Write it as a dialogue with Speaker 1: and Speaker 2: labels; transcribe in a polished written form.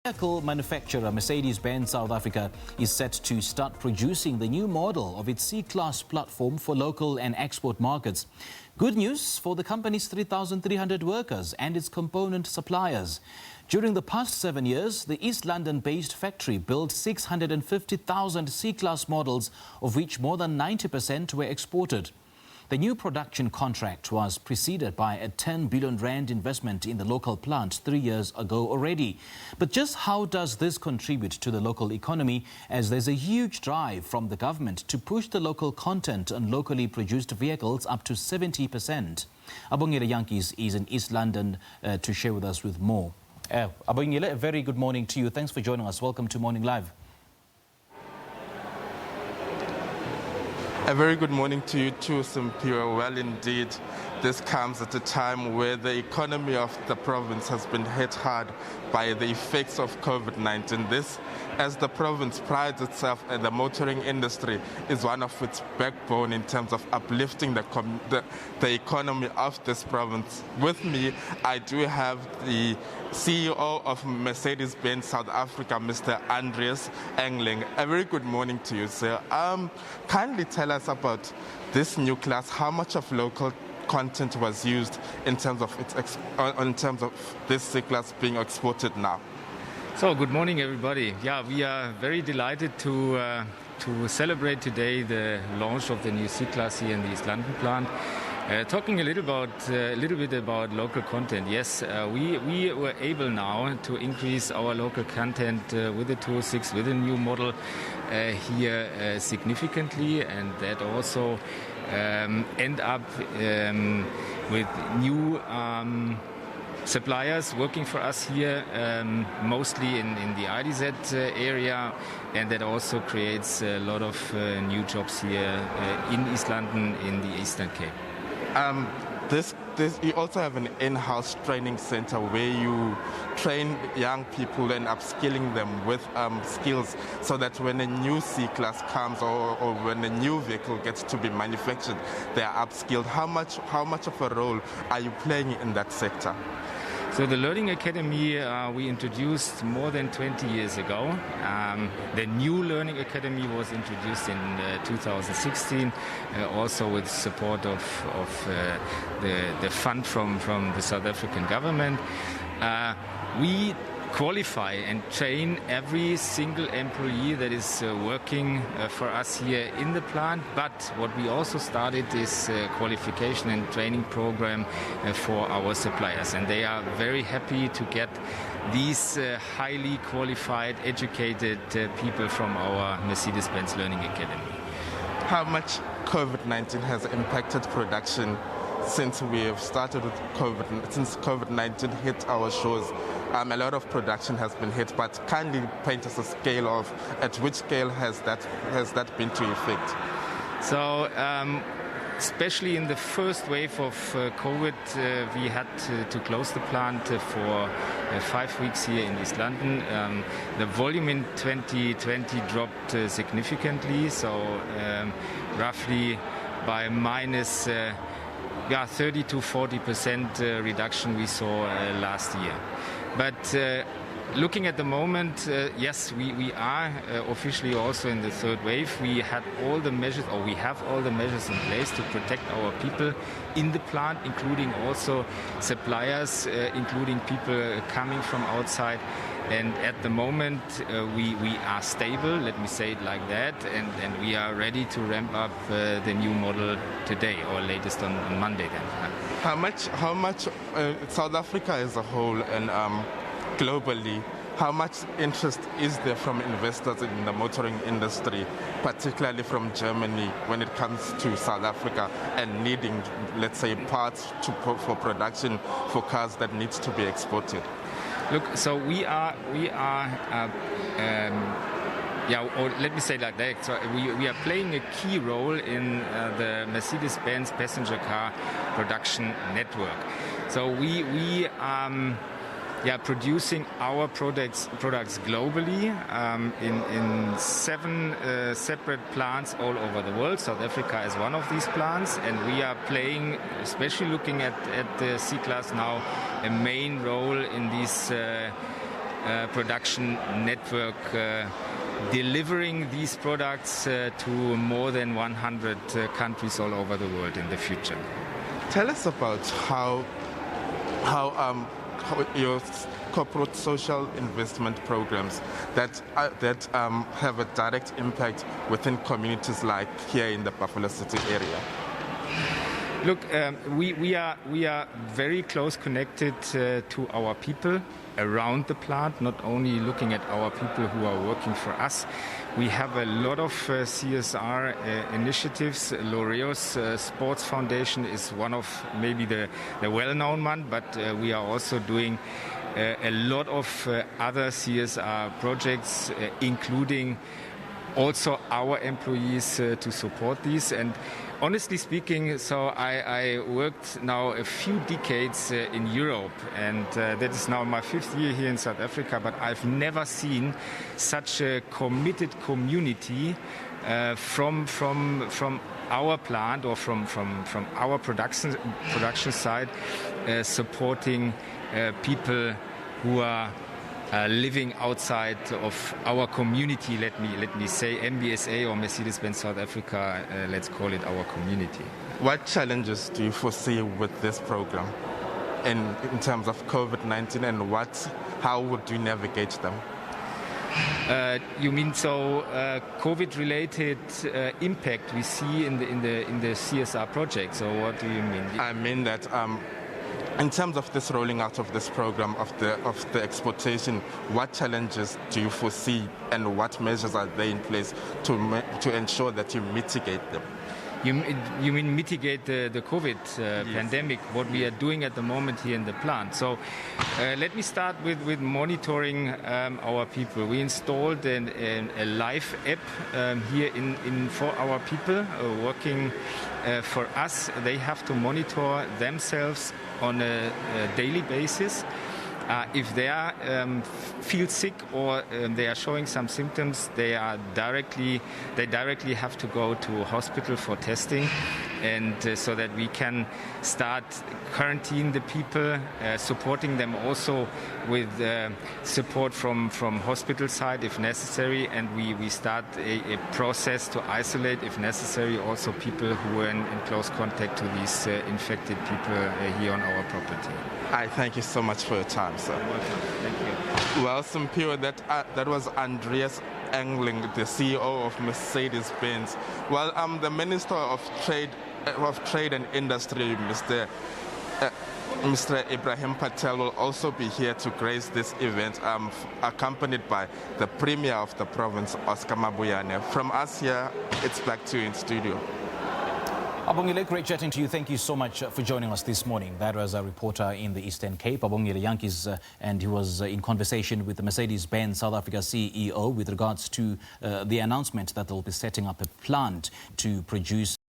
Speaker 1: Vehicle manufacturer Benz South Africa is set to start producing the new model of its C-Class platform for local and export markets. Good news for the company's 3,300 workers and its component suppliers. During the past 7 years, the East London-based factory built 650,000 C-Class models, of which more than 90% were exported. The new production contract was preceded by a 10 billion rand investment in the local plant 3 years ago already. But just how does this contribute to the local economy, as there's a huge drive from the government to push the local content on locally produced vehicles up to 70%? Abongile Jantjies is in East London to share with us with more. Abongile, a very good morning to you. Thanks for joining us. Welcome to Morning Live.
Speaker 2: A very good morning to you too, Simpiwe. Well, indeed, this comes at a time where the economy of the province has been hit hard by the effects of COVID-19. This, as the province prides itself and the motoring industry is one of its backbone in terms of uplifting the economy of this province. With me, I do have the CEO of Benz South Africa, Mr. Andreas Engling. A very good morning to you, sir. Kindly tell us about this new class. How much of local content was used in terms of this C-Class being exported now?
Speaker 3: So, good morning, everybody. Yeah, we are very delighted to celebrate today the launch of the new C-Class here in the East London plant. Talking a little bit about local content. Yes, we were able now to increase our local content with the 206, with the new model here significantly, and that also end up with new suppliers working for us here, mostly in the IDZ area, and that also creates a lot of new jobs here in East London, in the Eastern Cape.
Speaker 2: You also have an in-house training center where you train young people and upskilling them with skills, so that when a new C-Class comes or when a new vehicle gets to be manufactured, they are upskilled. How much of a role are you playing in that sector?
Speaker 3: So the Learning Academy we introduced more than 20 years ago. The new Learning Academy was introduced in 2016, also with support of the fund from the South African government. We qualify and train every single employee that is working for us here in the plant, but what we also started is qualification and training program for our suppliers, and they are very happy to get these highly qualified, educated people from our Mercedes-Benz Learning Academy.
Speaker 2: How much COVID-19 has impacted production since we have started with since COVID-19 hit our shores? A lot of production has been hit, but kindly paint us a scale of at which scale has that been to effect?
Speaker 3: So, especially in the first wave of COVID, we had to close the plant for 5 weeks here in East London. The volume in 2020 dropped significantly, so roughly by minus 30 to 40% reduction we saw last year. But looking at the moment, yes, we are officially also in the third wave. We had all the measures, or we have all the measures in place to protect our people in the plant, including also suppliers, including people coming from outside. And at the moment, we are stable, let me say it like that, and we are ready to ramp up the new model today, or latest on Monday then.
Speaker 2: How much South Africa as a whole and globally, how much interest is there from investors in the motoring industry, particularly from Germany, when it comes to South Africa and needing, let's say, parts for production for cars that needs to be exported?
Speaker 3: Look, so we are or let me say like that. So we are playing a key role in the Mercedes-Benz passenger car production network. So we producing our products globally in 7 separate plants all over the world. South Africa is one of these plants, and we are playing, especially looking at the C-Class now, a main role in these production network delivering these products to more than 100 countries all over the world in the future.
Speaker 2: Tell us about how your corporate social investment programs that have a direct impact within communities like here in the Buffalo City area.
Speaker 3: Look, we are very close connected to our people around the plant, not only looking at our people who are working for us. We have a lot of CSR initiatives. L'Oreal's Sports Foundation is one of maybe the well-known one, but we are also doing a lot of other CSR projects, including also our employees to support these. And honestly speaking, so I worked now a few decades in Europe, and that is now my 5th year here in South Africa, but I've never seen such a committed community from our plant or from our production side supporting people who are living outside of our community. Let me say MBSA or Mercedes-Benz South Africa, let's call it our community.
Speaker 2: What challenges do you foresee with this program in terms of COVID-19, and how would you navigate them?
Speaker 3: You mean COVID-related impact we see in the CSR projects, or what do you mean?
Speaker 2: I mean that in terms of this rolling out of this program of the exportation, what challenges do you foresee, and what measures are there in place to ensure that you mitigate them?
Speaker 3: You mean mitigate the COVID pandemic, what we are doing at the moment here in the plant. So let me start with monitoring our people. We installed a live app here for our people working for us. They have to monitor themselves on a daily basis. If they feel sick or they are showing some symptoms, they directly have to go to a hospital for testing, and so that we can start quarantine the people, supporting them also with support from hospital side if necessary, and we start a process to isolate if necessary also people who are in close contact to these infected people here on our property.
Speaker 2: I thank you so much for your time, sir.
Speaker 3: You're welcome. Thank you.
Speaker 2: Well, Simpiwe, that was Andreas Engling, the CEO of Mercedes-Benz. Well, the Minister of Trade and Industry, Mr. Ibrahim Patel, will also be here to grace this event, accompanied by the Premier of the province, Oscar Mabuyane. From us here, it's back to you in studio.
Speaker 1: Abongile, great chatting to you. Thank you so much for joining us this morning. That was a reporter in the Eastern Cape, Abongile Jantjies, and he was in conversation with the Mercedes-Benz South Africa CEO with regards to the announcement that they'll be setting up a plant to produce